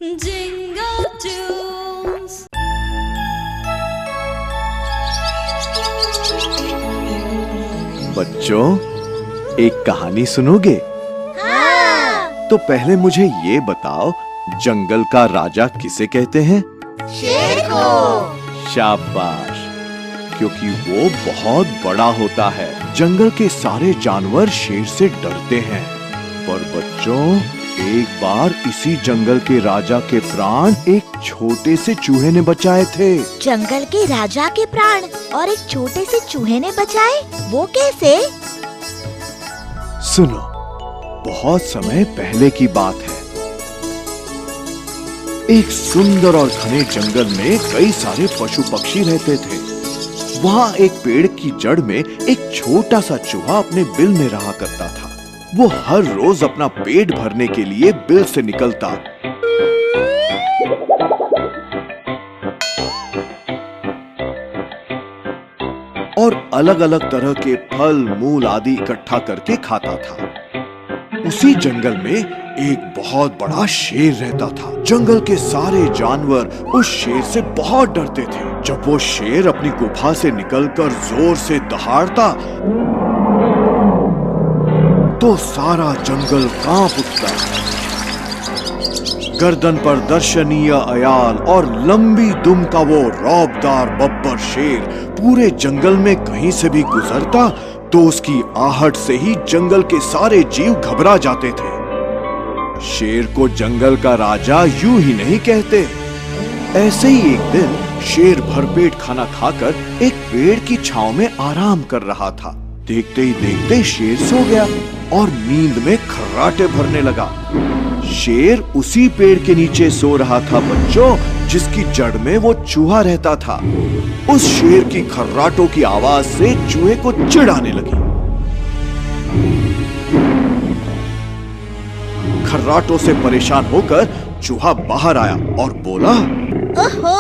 Jingle tunes. बच्चों, एक कहानी सुनोगे? हाँ। तो पहले मुझे ये बताओ, जंगल का राजा किसे कहते हैं? शेर को। शाबाश, क्योंकि वो बहुत बड़ा होता है। जंगल के सारे जानवर शेर से डरते हैं। पर बच्चों, एक बार इसी जंगल के राजा के प्राण एक छोटे से चूहे ने बचाए थे। जंगल के राजा के प्राण और एक छोटे से चूहे ने बचाए? वो कैसे? सुनो, बहुत समय पहले की बात है। एक सुंदर और घने जंगल में कई सारे पशु पक्षी रहते थे। वहाँ एक पेड़ की जड़ में एक छोटा सा चूहा अपने बिल में रहा करता था। वो हर रोज अपना पेट भरने के लिए बिल से निकलता और अलग अलग तरह के फल मूल आदि इकट्ठा करके खाता था। उसी जंगल में एक बहुत बड़ा शेर रहता था। जंगल के सारे जानवर उस शेर से बहुत डरते थे। जब वो शेर अपनी गुफा से निकलकर जोर से दहाड़ता तो सारा जंगल कांप उठता। गर्दन पर दर्शनीय अयाल और लंबी दुम का वो रौबदार बब्बर शेर पूरे जंगल में कहीं से भी गुजरता तो उसकी आहट से ही जंगल के सारे जीव घबरा जाते थे। शेर को जंगल का राजा यूं ही नहीं कहते। ऐसे ही एक दिन शेर भरपेट खाना खाकर एक पेड़ की छांव में आराम कर रहा था। देखते ही देखते शेर सो गया और नींद में खर्राटे भरने लगा। शेर उसी पेड़ के नीचे सो रहा था बच्चों, जिसकी जड़ में वो चूहा रहता था। उस शेर की खर्राटों की आवाज से चूहे को चिढ़ आने लगी। खर्राटों से परेशान होकर चूहा बाहर आया और बोला, ओहो,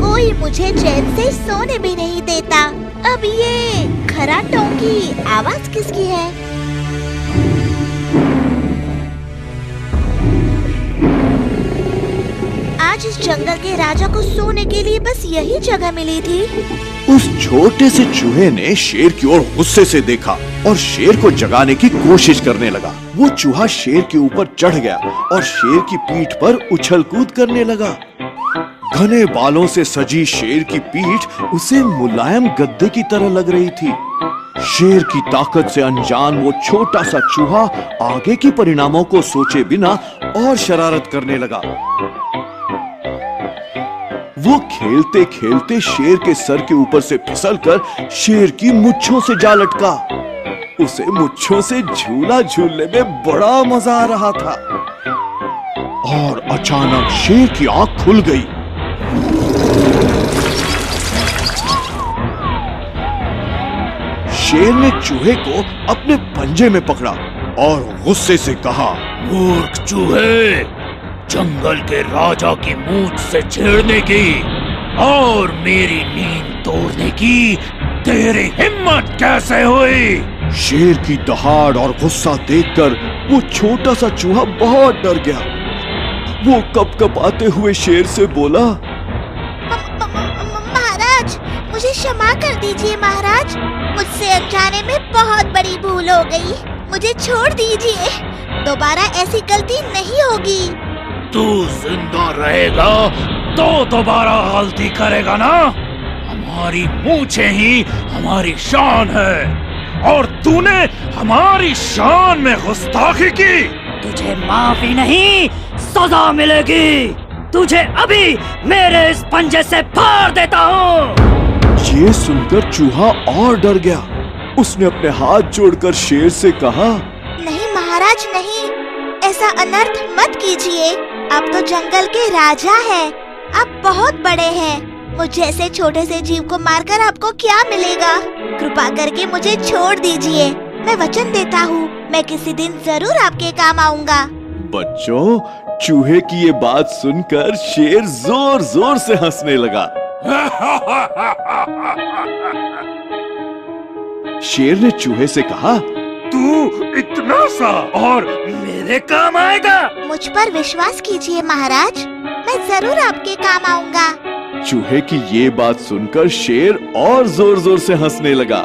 कोई मुझे चैन से सोने भी नहीं देता। अब ये खर्राटों की आवाज किसकी है? आज इस जंगल के राजा को सोने के लिए बस यही जगह मिली थी। उस छोटे से चूहे ने शेर की ओर गुस्से से देखा और शेर को जगाने की कोशिश करने लगा। वो चूहा शेर के ऊपर चढ़ गया और शेर की पीठ पर उछल कूद करने लगा। घने बालों से सजी शेर की पीठ उसे मुलायम गद्दे की तरह लग रही थी। शेर की ताकत से अनजान वो छोटा सा चूहा आगे के परिणामों को सोचे बिना और शरारत करने लगा। वो खेलते खेलते शेर के सर के ऊपर से फिसलकर शेर की मुच्छों से जा लटका। उसे मुच्छों से झूला झूलने में बड़ा मजा आ रहा था। और अचानक शेर की आंख खुल गई। शेर ने चूहे को अपने पंजे में पकड़ा और गुस्से से कहा, मूर्ख चूहे, जंगल के राजा की मूंछ से छेड़ने की और मेरी नींद तोड़ने की तेरी हिम्मत कैसे हुई? शेर की दहाड़ और गुस्सा देखकर वो छोटा सा चूहा बहुत डर गया। वो कपकपाते हुए शेर से बोला, महाराज, मुझे क्षमा कर दीजिए महाराज। मुझसे अनजाने में बहुत बड़ी भूल हो गई। मुझे छोड़ दीजिए, दोबारा ऐसी गलती नहीं होगी। तू जिंदा रहेगा तो दोबारा गलती करेगा ना? हमारी मूंछें ही हमारी शान है और तूने हमारी शान में गुस्ताखी की। तुझे माफी नहीं, सजा मिलेगी। तुझे अभी मेरे इस पंजे से फाड़ देता हूँ। ये सुनकर चूहा और डर गया। उसने अपने हाथ जोड़कर शेर से कहा, नहीं महाराज नहीं, ऐसा अनर्थ मत कीजिए। आप तो जंगल के राजा हैं। आप बहुत बड़े हैं। मुझ जैसे छोटे से जीव को मारकर आपको क्या मिलेगा? कृपा करके मुझे छोड़ दीजिए। मैं वचन देता हूँ, मैं किसी दिन जरूर आपके काम आऊँगा। बच्चों, चूहे की ये बात सुनकर शेर जोर जोर से हंसने लगा। शेर ने चूहे से कहा, तू इतना सा और मेरे काम आएगा? मुझ पर विश्वास कीजिए महाराज, मैं जरूर आपके काम आऊंगा। चूहे की ये बात सुनकर शेर और जोर जोर से हंसने लगा।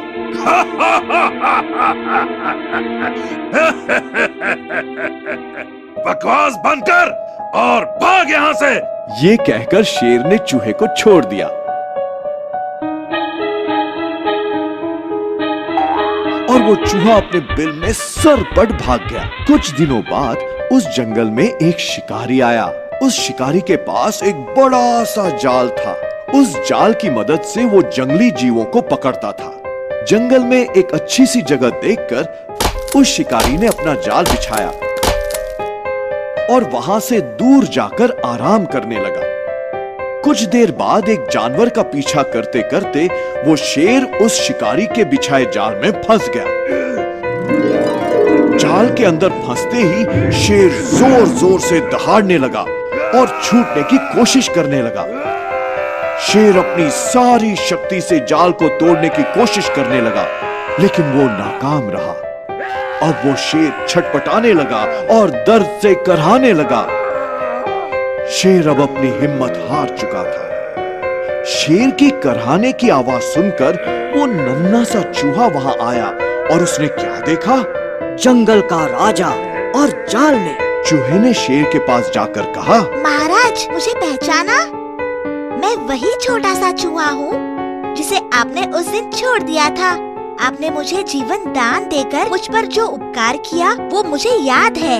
बकवास बंद कर और भाग यहाँ से। ये कहकर शेर ने चूहे को छोड़ दिया और वो चूहा अपने बिल में सरपट भाग गया। कुछ दिनों बाद उस जंगल में एक शिकारी आया। उस शिकारी के पास एक बड़ा सा जाल था। उस जाल की मदद से वो जंगली जीवों को पकड़ता था। जंगल में एक अच्छी सी जगह देखकर उस शिकारी ने अपना जाल बिछाया और वहां से दूर जाकर आराम करने लगा। कुछ देर बाद एक जानवर का पीछा करते करते वो शेर उस शिकारी के बिछाए जाल में फंस गया। जाल के अंदर फंसते ही शेर जोर जोर से दहाड़ने लगा और छूटने की कोशिश करने लगा। शेर अपनी सारी शक्ति से जाल को तोड़ने की कोशिश करने लगा, लेकिन वो नाकाम रहा। अब वो शेर छटपटाने लगा और दर्द से कराहने लगा। शेर अब अपनी हिम्मत हार चुका था। शेर की कराहने की आवाज सुनकर वो नन्हा सा चूहा वहां आया और उसने क्या देखा? जंगल का राजा और जाल में। चूहे ने शेर के पास जाकर कहा, महाराज, मुझे पहचाना? मैं वही छोटा सा चूहा हूँ जिसे आपने उस दिन छोड़ दिया था। आपने मुझे जीवन दान देकर मुझ पर जो उपकार किया वो मुझे याद है।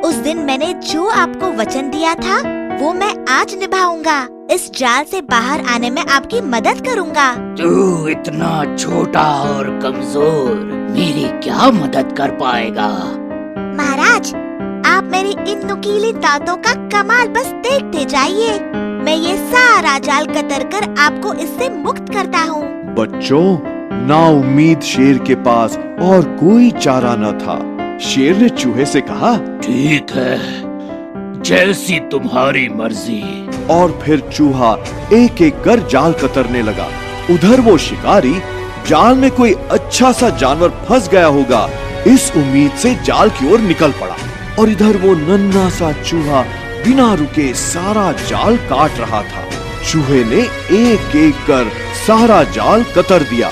उस दिन मैंने जो आपको वचन दिया था वो मैं आज निभाऊंगा। इस जाल से बाहर आने में आपकी मदद करूंगा। तू इतना छोटा और कमजोर मेरी क्या मदद कर पाएगा? महाराज, आप मेरी इन नुकीली दांतों का कमाल बस देखते जाइए। मैं ये सारा जाल कतर कर आपको इससे मुक्त करता हूँ। बच्चों, नाउम्मीद शेर के पास और कोई चारा न था। शेर ने चूहे से कहा, ठीक है, जैसी तुम्हारी मर्जी। और फिर चूहा एक एक कर जाल कतरने लगा। उधर वो शिकारी जाल में कोई अच्छा सा जानवर फंस गया होगा, इस उम्मीद से जाल की ओर निकल पड़ा। और इधर वो नन्हा सा चूहा बिना रुके सारा जाल काट रहा था। चूहे ने एक एक कर सारा जाल कतर दिया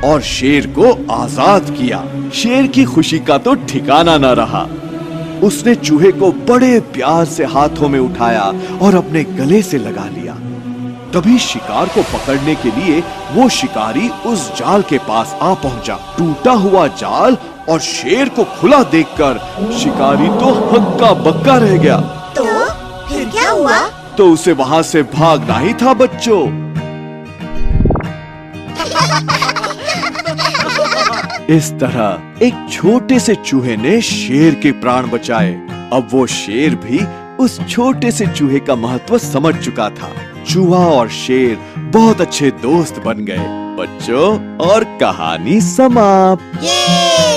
और शेर को आजाद किया। शेर की खुशी का तो ठिकाना न रहा। उसने चूहे को बड़े प्यार से हाथों में उठाया और अपने गले से लगा लिया। तभी शिकार को पकड़ने के लिए वो शिकारी उस जाल के पास आ पहुंचा। टूटा हुआ जाल और शेर को खुला देखकर शिकारी तो हक्का बक्का रह गया। तो फिर क्या हुआ? तो उसे वहां से भागना ही था बच्चों। इस तरह एक छोटे से चूहे ने शेर के प्राण बचाए। अब वो शेर भी उस छोटे से चूहे का महत्व समझ चुका था। चूहा और शेर बहुत अच्छे दोस्त बन गए। बच्चों, और कहानी समाप्त। ये